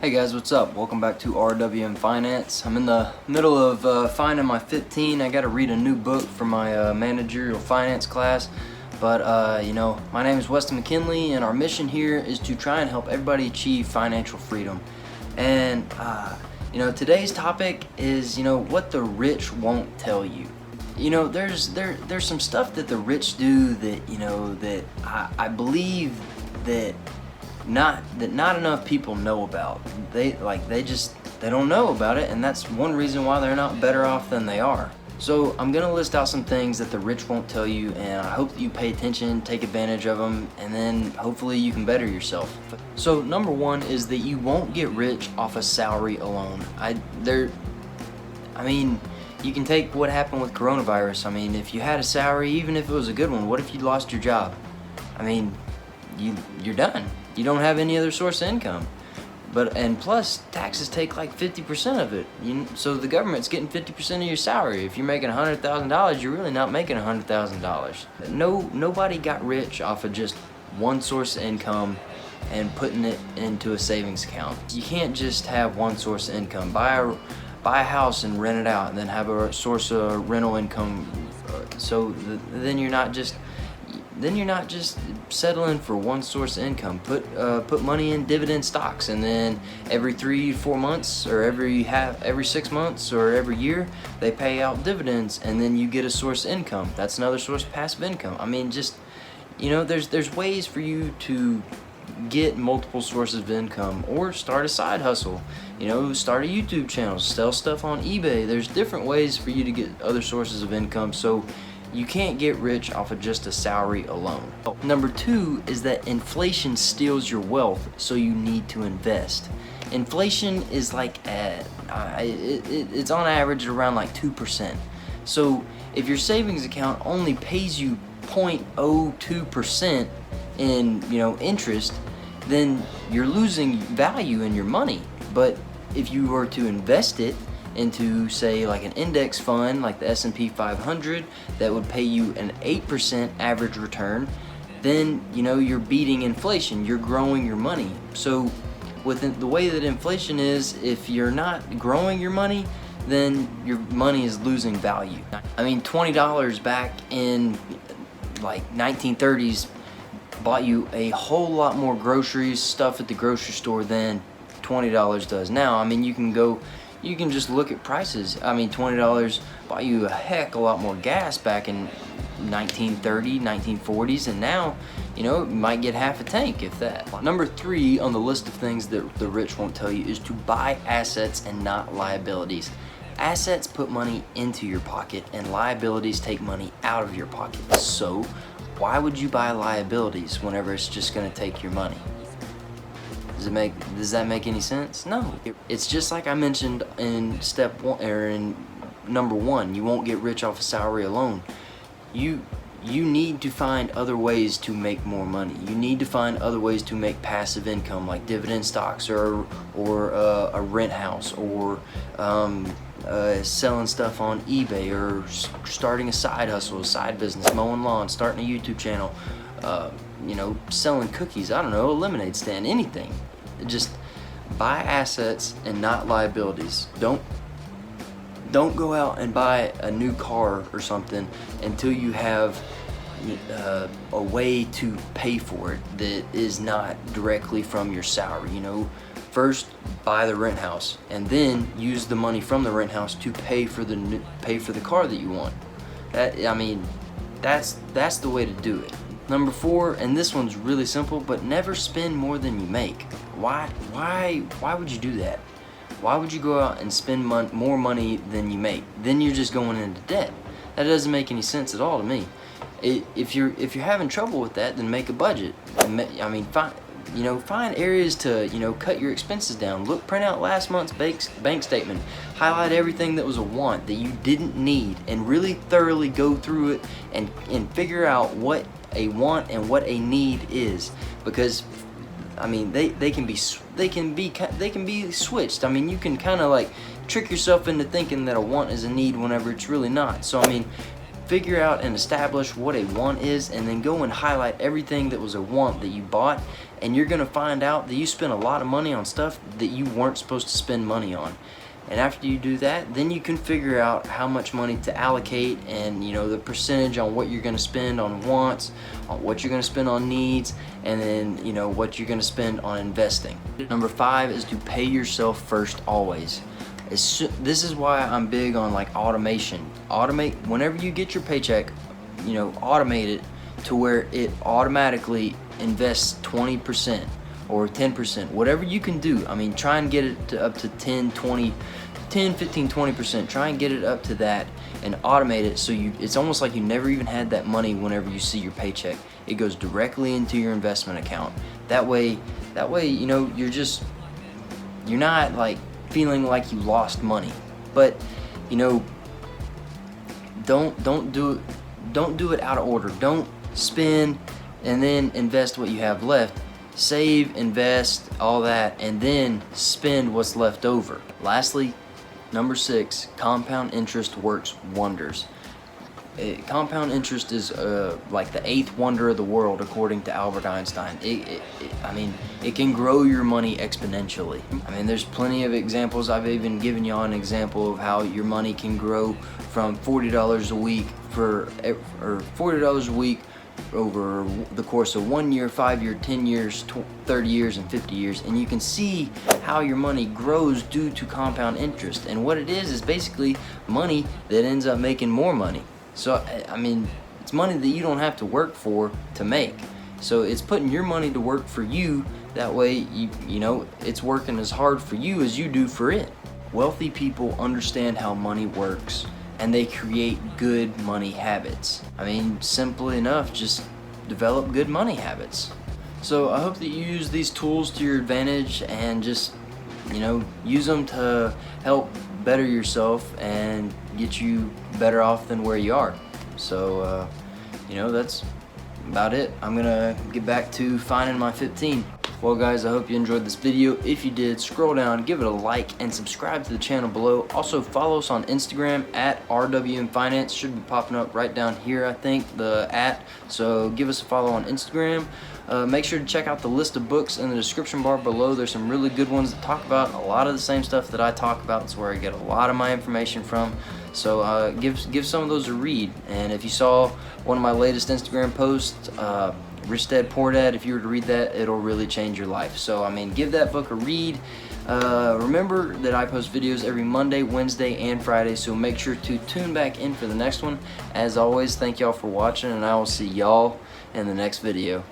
Hey guys, what's up? Welcome back to RWM Finance. I'm in the middle of finding my 15. I got to read a new book for my managerial finance class. But my name is Weston McKinley, and our mission here is to try and help everybody achieve financial freedom. And today's topic is what the rich won't tell you. There's some stuff that the rich do that I believe that not enough people know about. They don't know about it, and that's one reason why they're not better off than they are. So I'm gonna list out some things that the rich won't tell you, and I hope that you pay attention, take advantage of them, and then hopefully you can better yourself. So number one is that you won't get rich off a salary alone. You can take what happened with coronavirus. I mean, if you had a salary, even if it was a good one, what if you lost your job? I mean, you're done. You don't have any other source of income. And plus, taxes take like 50% of it. So the government's getting 50% of your salary. If you're making $100,000, you're really not making $100,000. Nobody got rich off of just one source of income and putting it into a savings account. You can't just have one source of income. Buy a house and rent it out, and then have a source of rental income. Then you're not just settling for one source of income. Put money in dividend stocks, and then every 3-4 months, or every 6 months, or every year, they pay out dividends, and then you get a source of income. That's another source of passive income. I mean, there's ways for you to get multiple sources of income, or start a side hustle. Start a YouTube channel, sell stuff on eBay. There's different ways for you to get other sources of income. So you can't get rich off of just a salary alone. Number two is that inflation steals your wealth, so you need to invest. Inflation is like it's on average around like 2%. So if your savings account only pays you 0.02% in interest, then you're losing value in your money. But if you were to invest it into, say, like an index fund like the S&P 500 that would pay you an 8% average return, then you're beating inflation. You're growing your money. So with the way that inflation is, if you're not growing your money, then your money is losing value. I mean, $20 back in like 1930s bought you a whole lot more groceries, stuff at the grocery store than $20 does now. I mean, you can just look at prices. I mean, $20 bought you a heck a lot more gas back in 1930, 1940s, and now, you might get half a tank, if that. Number three on the list of things that the rich won't tell you is to buy assets and not liabilities. Assets put money into your pocket, and liabilities take money out of your pocket. So why would you buy liabilities whenever it's just gonna take your money? Does that make any sense? No. It's just like I mentioned in step one, or in number one, you won't get rich off a salary alone. You need to find other ways to make more money. You need to find other ways to make passive income, like dividend stocks, or a rent house, or selling stuff on eBay, or starting a side hustle, a side business, mowing lawns, starting a YouTube channel, selling cookies, I don't know, a lemonade stand, anything. Just buy assets and not liabilities. Don't go out and buy a new car or something until you have a way to pay for it that is not directly from your salary. First buy the rent house, and then use the money from the rent house to pay for the car that you want. That's the way to do it. Number four, and this one's really simple, but never spend more than you make. Why would you do that? Why would you go out and spend more money than you make? Then you're just going into debt. That doesn't make any sense at all to me. If you're having trouble with that, then make a budget. Find areas to cut your expenses down. Print out last month's bank statement. Highlight everything that was a want that you didn't need, and really thoroughly go through it and figure out what a want and what a need is. Because they can be switched. I mean, you can kind of like trick yourself into thinking that a want is a need whenever it's really not. So figure out and establish what a want is, and then go and highlight everything that was a want that you bought, and you're gonna find out that you spent a lot of money on stuff that you weren't supposed to spend money on. And after you do that, then you can figure out how much money to allocate, and the percentage on what you're gonna spend on wants, on what you're gonna spend on needs, and then what you're gonna spend on investing. Number 5 is to pay yourself first always. This is why I'm big on like automation. Automate whenever you get your paycheck, automate it to where it automatically invests 20% or 10%, whatever you can do. I mean, try and get it to up to 10, 15, 20%. Try and get it up to that and automate it so it's almost like you never even had that money whenever you see your paycheck. It goes directly into your investment account. That way, you're not like feeling like you lost money. But don't do it out of order. Don't spend and then invest what you have left. Save, invest, all that, and then spend what's left over. Lastly, number 6, compound interest works wonders. Compound interest is like the 8th wonder of the world, according to Albert Einstein. I mean, it can grow your money exponentially. I mean, there's plenty of examples. I've even given y'all an example of how your money can grow from $40 a week or $40 a week over the course of 1 year, 5 years, 10 years, 30 years, and 50 years, and you can see how your money grows due to compound interest. And what it is basically money that ends up making more money. So I mean, it's money that you don't have to work for to make. So it's putting your money to work for you. That way, it's working as hard for you as you do for it. Wealthy people understand how money works, and they create good money habits. I mean, simply enough, just develop good money habits. So I hope that you use these tools to your advantage and just, use them to help better yourself and get you better off than where you are. So, that's about it. I'm gonna get back to finding my 15. Well guys, I hope you enjoyed this video. If you did, scroll down, give it a like, and subscribe to the channel below. Also follow us on Instagram at RWM Finance. Should be popping up right down here, I think, the @. So give us a follow on Instagram. Make sure to check out the list of books in the description bar below. There's some really good ones that talk about a lot of the same stuff that I talk about. It's where I get a lot of my information from. So give some of those a read. And if you saw one of my latest Instagram posts, Rich Dad Poor Dad, if you were to read that, it'll really change your life. So I mean, give that book a read. Remember that I post videos every Monday, Wednesday, and Friday, so make sure to tune back in for the next one. As always, thank y'all for watching, and I will see y'all in the next video.